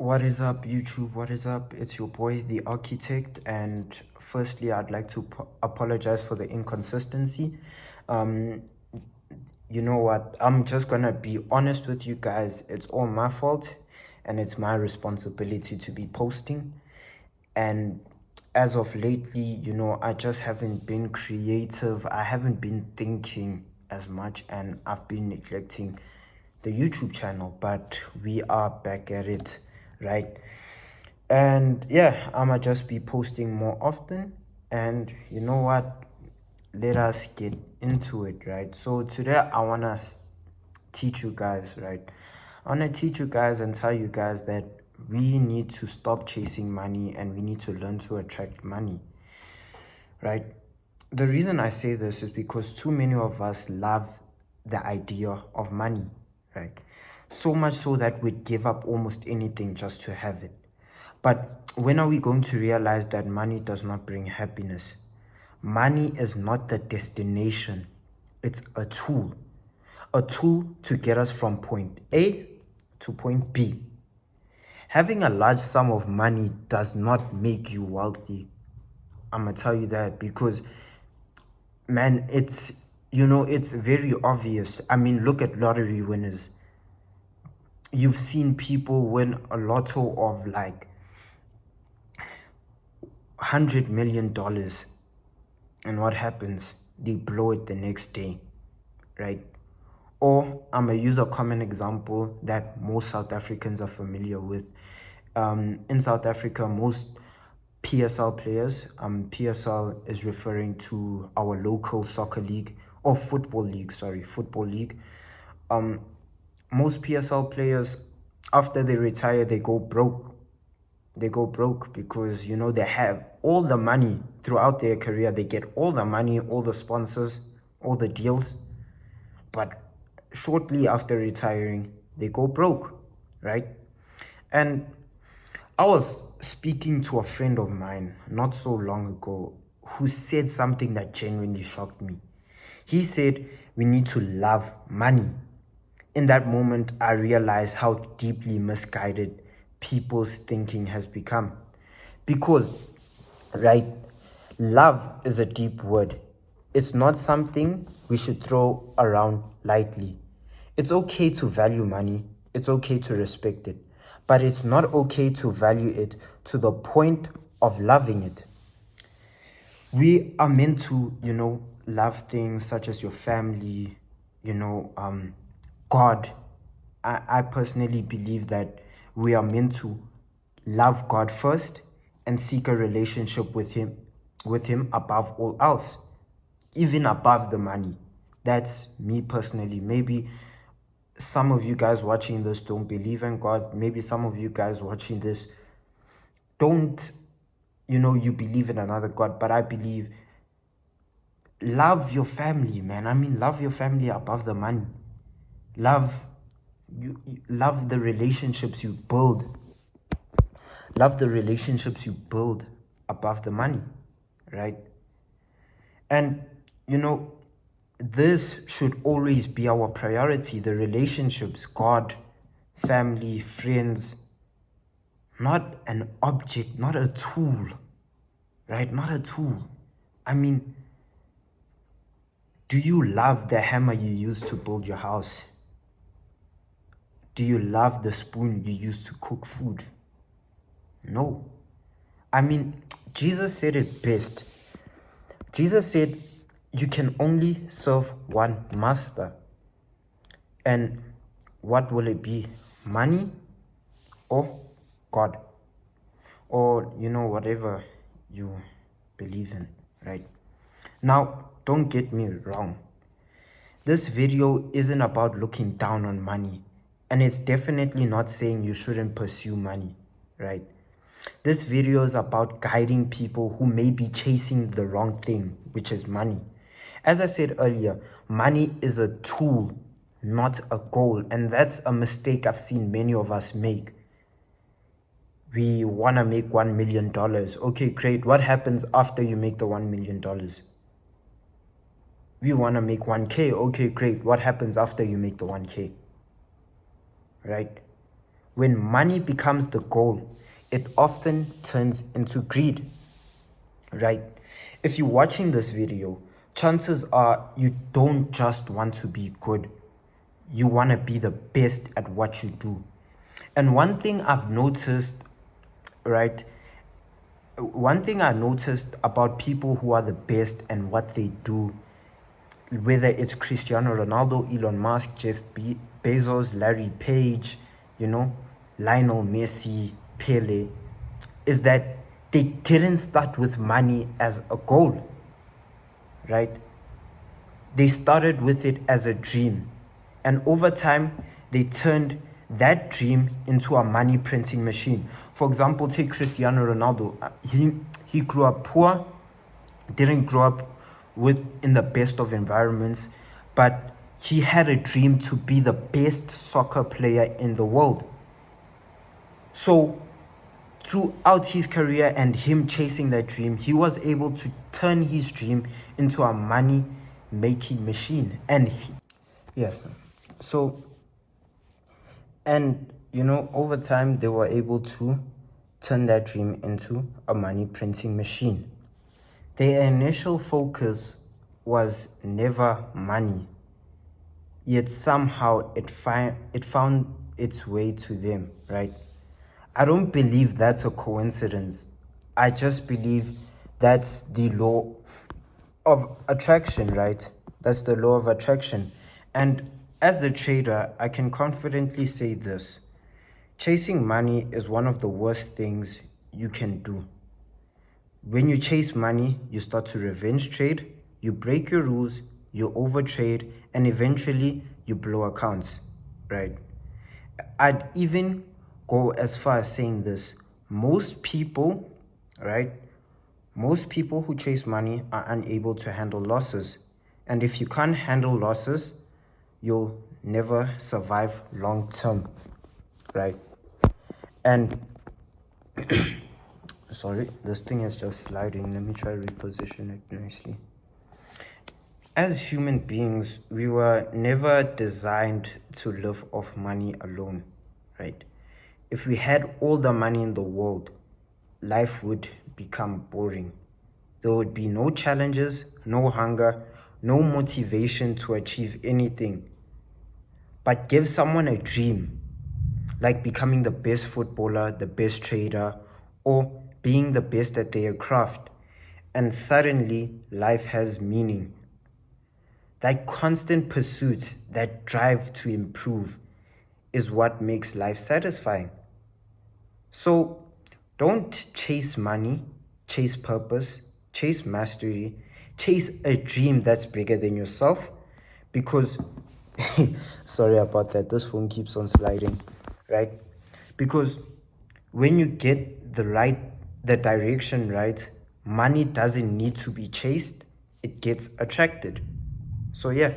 What is up, YouTube? What is up? It's your boy, the architect. And firstly, I'd like to apologize for the inconsistency. Um, you know what? I'm just gonna be honest with you guys. It's all my fault, and it's my responsibility to be posting. And as of lately, I just haven't been creative. I haven't been thinking as much, and I've been neglecting the YouTube channel, but we are back at it, right? And yeah, I'ma just be posting more often. And you know what? Let us get into it, right? So today I wanna teach you guys, right? I wanna teach you guys and tell you guys that we need to stop chasing money and we need to learn to attract money, right? The reason I say this is because too many of us love the idea of money, right? So much so that we'd give up almost anything just to have it. But when are we going to realize that money does not bring happiness? Money is not the destination, it's a tool. A tool to get us from point A to point B. Having a large sum of money does not make you wealthy. I'm gonna tell you that because, man, it's very obvious. I mean, look at lottery winners. You've seen people win a lotto of like $100 million, and what happens? They blow it the next day, right? Or I'm gonna use a common example that most South Africans are familiar with. In South Africa, most PSL players, PSL is referring to our local soccer league or football league, football league. Most PSL players, after they retire, they go broke. They go broke because, they have all the money throughout their career. They get all the money, all the sponsors, all the deals. But shortly after retiring, they go broke, right? And I was speaking to a friend of mine not so long ago who said something that genuinely shocked me. He said, we need to love money. In that moment, I realized how deeply misguided people's thinking has become. Because, right, love is a deep word. It's not something we should throw around lightly. It's okay to value money. It's okay to respect it. But it's not okay to value it to the point of loving it. We are meant to, love things such as your family, God. I personally believe that we are meant to love God first and seek a relationship with him above all else, even above the money. That's me personally. Maybe some of you guys watching this don't believe in God. Maybe some of you guys watching this don't, you believe in another God. But I believe, love your family, man. I mean, love your family above the money. Love the relationships you build. Love the relationships you build above the money, right? And, this should always be our priority, the relationships, God, family, friends, not an object, not a tool, right? Not a tool. I mean, do you love the hammer you use to build your house? Do you love the spoon you use to cook food? No. I mean, Jesus said it best. Jesus said, you can only serve one master. And what will it be? Money or God? Or, whatever you believe in, right? Now, don't get me wrong. This video isn't about looking down on money. And it's definitely not saying you shouldn't pursue money, right? This video is about guiding people who may be chasing the wrong thing, which is money. As I said earlier, money is a tool, not a goal. And that's a mistake I've seen many of us make. We want to make $1 million. Okay, great. What happens after you make the $1 million? We want to make 1K. Okay, great. What happens after you make the 1K? Right? When money becomes the goal, it often turns into greed, right? If you're watching this video, chances are you don't just want to be good. You want to be the best at what you do. And one thing I've noticed, right? One thing I noticed about people who are the best and what they do, whether it's Cristiano Ronaldo, Elon Musk, Bezos, Larry Page, Lionel Messi, Pele, is that they didn't start with money as a goal, right? They started with it as a dream. And over time, they turned that dream into a money printing machine. For example, take Cristiano Ronaldo. He grew up poor, didn't grow up in the best of environments, but he had a dream to be the best soccer player in the world. So throughout his career and him chasing that dream, he was able to turn his dream into a money making machine. And over time they were able to turn that dream into a money printing machine. Their initial focus was never money, yet somehow it found its way to them, right? I don't believe that's a coincidence. I just believe that's the law of attraction, right? That's the law of attraction. And as a trader, I can confidently say this: chasing money is one of the worst things you can do. When you chase money, you start to revenge trade, you break your rules, you overtrade, and eventually you blow accounts, right? I'd even go as far as saying this: most people, right? Most people who chase money are unable to handle losses. And if you can't handle losses, you'll never survive long term, right? And sorry, this thing is just sliding. Let me try to reposition it nicely. As human beings, we were never designed to live off money alone, right? If we had all the money in the world, life would become boring. There would be no challenges, no hunger, no motivation to achieve anything. But give someone a dream, like becoming the best footballer, the best trader, or being the best at their craft, and suddenly life has meaning. That constant pursuit, that drive to improve, is what makes life satisfying. So don't chase money, chase purpose, chase mastery, chase a dream that's bigger than yourself, because sorry about that, this phone keeps on sliding, right? Because when you get the direction right, money doesn't need to be chased, it gets attracted. So yeah.